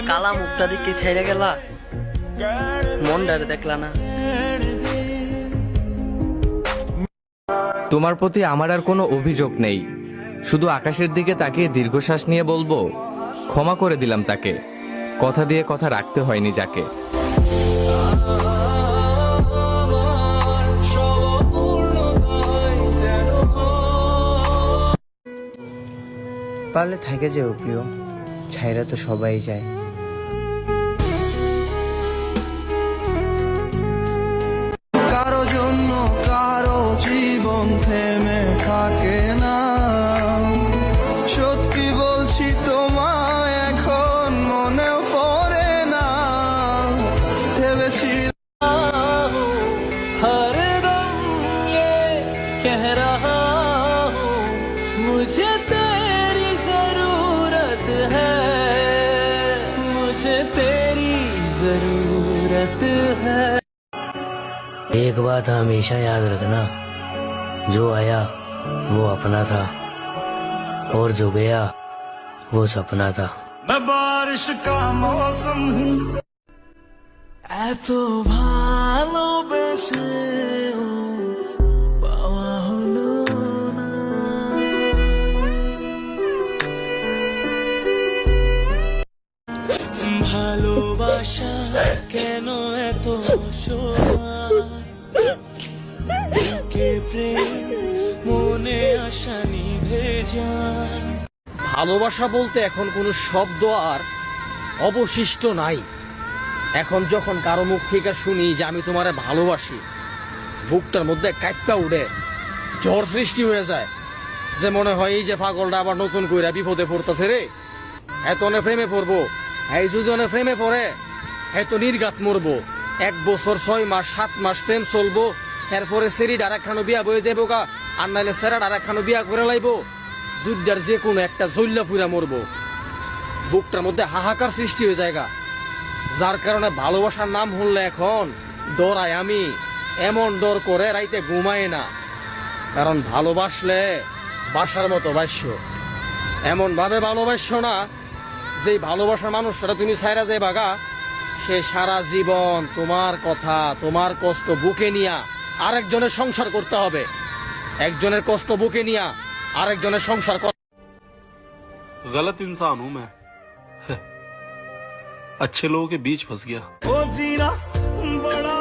কালা মুখটা দিকে ছেড়ে গেলা, মনটারে দেখলা না। তোমার প্রতি আমার আর কোনো অভিযোগ নেই, শুধু আকাশের দিকে তাকিয়ে দীর্ঘশ্বাস নিয়ে বলবো ক্ষমা করে দিলাম তাকে, কথা দিয়ে কথা রাখতে হয়নি যাকে। পারলে থাকে যেও প্রিয়, ছাইরা তো সবাই যায়। কারো জন্য কারো জীবন থেমে থাকে না, সত্যি বলছি তোমায় এখন মনেও পড়ে না। ভেবেছি हर दम ये कह रहा हूँ मुझे तेरी जरूरत है, मुझे तेरी जरूरत है। एक बात हमेशा याद रखना, जो आया वो अपना था और जो गया वो सपना था। मैं बारिश का मौसम এত ভালোবেসে পাওয়া হলো না, ভালোবাসা কেন এত কে প্রেম মনে আশা নিভে যায়। ভালোবাসা বলতে এখন কোনো শব্দ আর অবশিষ্ট নাই। এখন যখন কারো মুখ থেকে শুনি যে আমি তোমারে ভালোবাসি, বুকটার মধ্যে কাঁপটা উঠে ঝড় সৃষ্টি হয়ে যায়, যে মনে হয় এই যে পাগলটা আবার নতুন কইরা বিপদে পড়তেছে রে। এত প্রেমে পড়বো, এই যদি প্রেমে পড়ে এত নির্ঘাত মরবো। 1 বছর 6 মাস 7 মাস প্রেম চলবো, এরপরে সেরি ডারাখানো বিয়া বয়ে যাবো গা, আর নাইলে সেরা ডারাখানো বিয়া করে লাইবো। দুইটার যে কোনো একটা জল্লা ফুরা মরবো। বুকটার মধ্যে হাহাকার সৃষ্টি হয়ে যায় গা, যার কারণে ভালোবাসার নাম শুনলে এখন ডরায় আমি, এমন ডর করে রাইতে ঘুমায় না। কারণ ভালোবাসলে বাসার মতো বাস্য, এমন ভাবে ভালোবাসছ না যে ভালোবাসার মানুষটা তুমি ছাইরা যে বাগা, সে সারা জীবন তোমার কথা তোমার কষ্ট বুকে নিয়া আরেকজনের সংসার করতে হবে। একজনের কষ্ট বুকে নিয়া আরেকজনের সংসার। गलत इंसान हूं मैं, अच्छे लोगों के बीच फंस गया। ओ जीना बड़ा